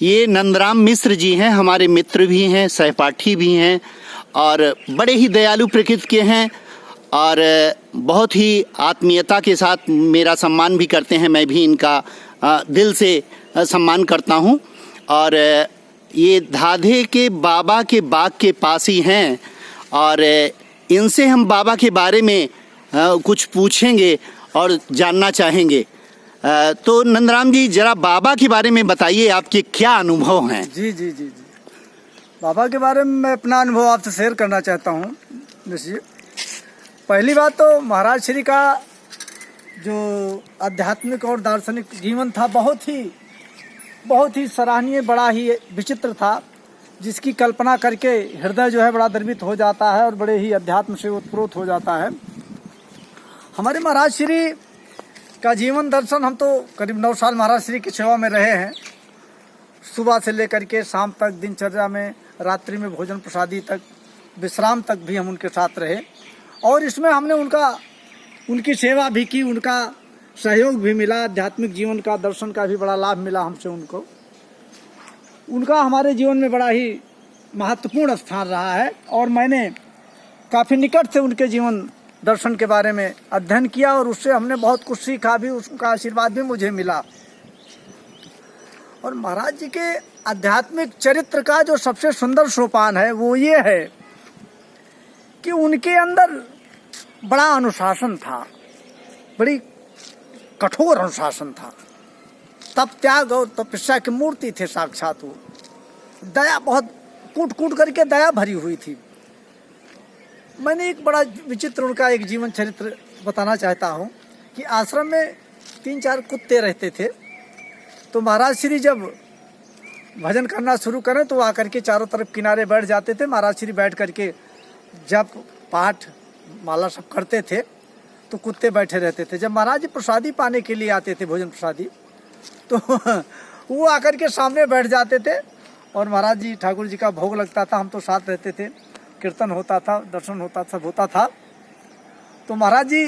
ये नंदराम मिश्र जी हैं, हमारे मित्र भी हैं, सहपाठी भी हैं और बड़े ही दयालु प्रकृति के हैं और बहुत ही आत्मीयता के साथ मेरा सम्मान भी करते हैं। मैं भी इनका दिल से सम्मान करता हूँ। और ये धाधे के बाबा के बाग के पास ही हैं और इनसे हम बाबा के बारे में कुछ पूछेंगे और जानना चाहेंगे। तो नंदराम जी, जरा बाबा के बारे में बताइए, आपके क्या अनुभव हैं? जी जी जी जी बाबा के बारे में मैं अपना अनुभव आपसे शेयर करना चाहता हूँ। देखिए, पहली बात तो महाराज श्री का जो आध्यात्मिक और दार्शनिक जीवन था बहुत ही सराहनीय, बड़ा ही विचित्र था, जिसकी कल्पना करके हृदय जो है बड़ा द्रवित हो जाता है और बड़े ही अध्यात्म से ओतप्रोत हो जाता है। हमारे महाराज श्री का जीवन दर्शन, हम तो करीब 9 साल महाराज श्री की सेवा में रहे हैं। सुबह से लेकर के शाम तक दिनचर्या में, रात्रि में भोजन प्रसादी तक, विश्राम तक भी हम उनके साथ रहे और इसमें हमने उनकी सेवा भी की, उनका सहयोग भी मिला, आध्यात्मिक जीवन का, दर्शन का भी बड़ा लाभ मिला हमसे उनको। उनका हमारे जीवन में बड़ा ही महत्वपूर्ण स्थान रहा है और मैंने काफ़ी निकट से उनके जीवन दर्शन के बारे में अध्ययन किया और उससे हमने बहुत कुछ सीखा भी, उसका आशीर्वाद भी मुझे मिला। और महाराज जी के आध्यात्मिक चरित्र का जो सबसे सुंदर सोपान है वो ये है कि उनके अंदर बड़ा अनुशासन था, बड़ी कठोर अनुशासन था। तप त्याग और तपस्या की मूर्ति थे साक्षात वो। दया, बहुत कूट कूट करके दया भरी हुई थी। मैंने एक बड़ा विचित्र उनका एक जीवन चरित्र बताना चाहता हूँ कि आश्रम में 3-4 कुत्ते रहते थे। तो महाराज श्री जब भजन करना शुरू करें तो आकर के चारों तरफ किनारे बैठ जाते थे। महाराज श्री बैठ करके जब पाठ माला सब करते थे तो कुत्ते बैठे रहते थे। जब महाराज जी प्रसादी पाने के लिए आते थे, भोजन प्रसादी, तो वो आकर के सामने बैठ जाते थे और महाराज जी, ठाकुर जी का भोग लगता था, हम तो साथ रहते थे, कीर्तन होता था, दर्शन होता, सब होता था। तो महाराज जी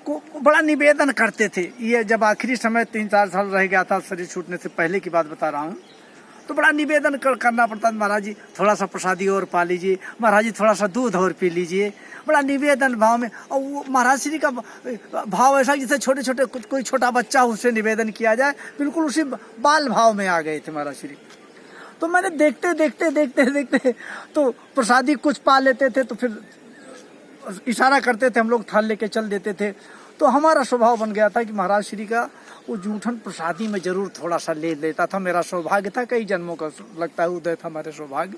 को बड़ा निवेदन करते थे। ये जब आखिरी समय 3-4 साल रह गया था, शरीर छूटने से पहले की बात बता रहा हूँ, तो बड़ा निवेदन करना पड़ता था। महाराज जी थोड़ा सा प्रसादी और पा लीजिए, महाराज जी थोड़ा सा दूध और पी लीजिए, बड़ा निवेदन भाव में। और वो महाराज श्री का भाव ऐसा जैसे छोटे छोटे कोई छोटा बच्चा उससे निवेदन किया जाए, बिल्कुल उसी बाल भाव में आ गए थे महाराज श्री। तो मैंने देखते तो प्रसादी कुछ पा लेते थे तो फिर इशारा करते थे, हम लोग थाल लेके चल देते थे। तो हमारा स्वभाव बन गया था कि महाराज श्री का वो जूठन प्रसादी में जरूर थोड़ा सा ले लेता था। मेरा सौभाग्य था, कई जन्मों का लगता है उदय था हमारे सौभाग्य।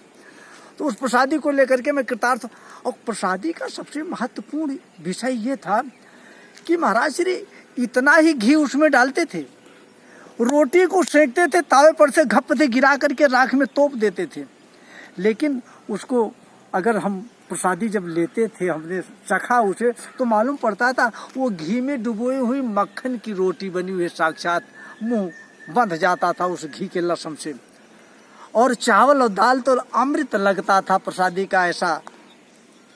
तो उस प्रसादी को लेकर के मैं कृतार्थ। और प्रसादी का सबसे महत्वपूर्ण विषय ये था कि महाराज श्री इतना ही घी उसमें डालते थे, रोटी को सेकते थे, तावे पर से घप से गिरा करके राख में तोप देते थे। लेकिन उसको अगर हम प्रसादी जब लेते थे, हमने चखा उसे, तो मालूम पड़ता था वो घी में डुबोई हुई मक्खन की रोटी बनी हुई, साक्षात मुंह बंध जाता था उस घी के लसम से। और चावल और दाल तो अमृत लगता था, प्रसादी का ऐसा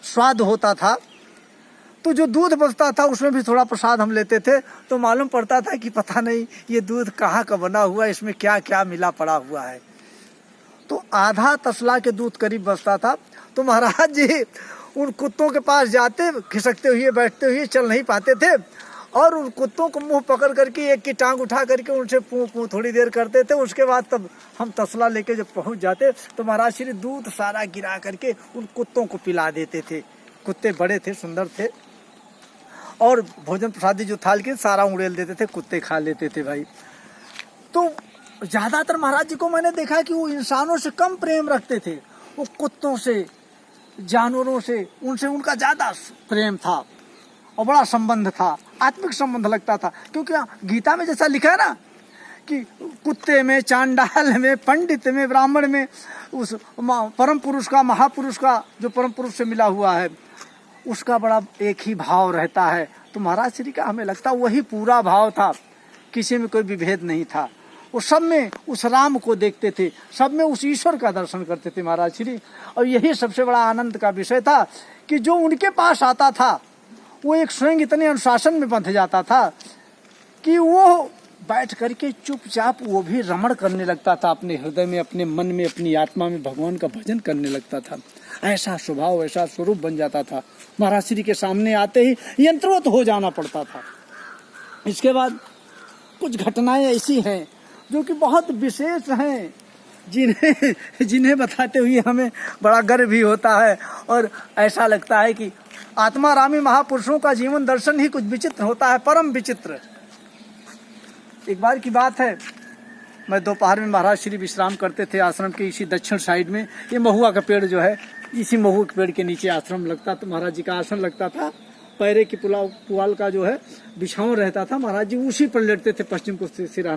स्वाद होता था। तो जो दूध बचता था उसमें भी थोड़ा प्रसाद हम लेते थे, तो मालूम पड़ता था कि पता नहीं ये दूध कहाँ का बना हुआ है, इसमें क्या क्या मिला पड़ा हुआ है। तो आधा तसला के दूध करीब बचता था। तो महाराज जी उन कुत्तों के पास जाते, खिसकते हुए, बैठते हुए, चल नहीं पाते थे, और उन कुत्तों को मुंह पकड़ करके एक की टांग उठा करके उनसे पूं पूं थोड़ी देर करते थे। उसके बाद तब हम तसला लेके जब पहुंच जाते तो महाराज श्री दूध सारा गिरा करके उन कुत्तों को पिला देते थे। कुत्ते बड़े थे, सुंदर थे, और भोजन प्रसादी जो थाल के सारा उड़ेल देते थे, कुत्ते खा लेते थे भाई। तो ज्यादातर महाराज जी को मैंने देखा कि वो इंसानों से कम प्रेम रखते थे, वो कुत्तों से, जानवरों से, उनसे उनका ज्यादा प्रेम था और बड़ा संबंध था, आत्मिक संबंध लगता था। क्योंकि गीता में जैसा लिखा है ना कि कुत्ते में, चांडाल में, पंडित में, ब्राह्मण में, उस परम पुरुष का, महापुरुष का, जो परम पुरुष से मिला हुआ है, उसका बड़ा एक ही भाव रहता है। तो महाराज श्री का हमें लगता वही पूरा भाव था, किसी में कोई विभेद नहीं था। वो सब में उस राम को देखते थे, सब में उस ईश्वर का दर्शन करते थे महाराज श्री। और यही सबसे बड़ा आनंद का विषय था कि जो उनके पास आता था वो एक स्वयं इतने अनुशासन में बंध जाता था कि वो बैठ करके चुपचाप वो भी रमण करने लगता था, अपने हृदय में, अपने मन में, अपनी आत्मा में भगवान का भजन करने लगता था। ऐसा स्वभाव, ऐसा स्वरूप बन जाता था। महाराज श्री के सामने आते ही यंत्रोत हो जाना पड़ता था। इसके बाद कुछ घटनाएं ऐसी हैं जो कि बहुत विशेष हैं, जिन्हें बताते हुए हमें बड़ा गर्व भी होता है और ऐसा लगता है कि आत्मारामी महापुरुषों का जीवन दर्शन ही कुछ विचित्र होता है, परम विचित्र। एक बार की बात है, मैं दोपहर में महाराज श्री विश्राम करते थे आश्रम के इसी दक्षिण साइड में। ये महुआ का पेड़ जो है, इसी महुआ के पेड़ के नीचे आश्रम लगता था, महाराज जी का आसन लगता था। पैरे की पुआल का जो है बिछावन रहता था, महाराज जी उसी पर लेटते थे, पश्चिम को सिराना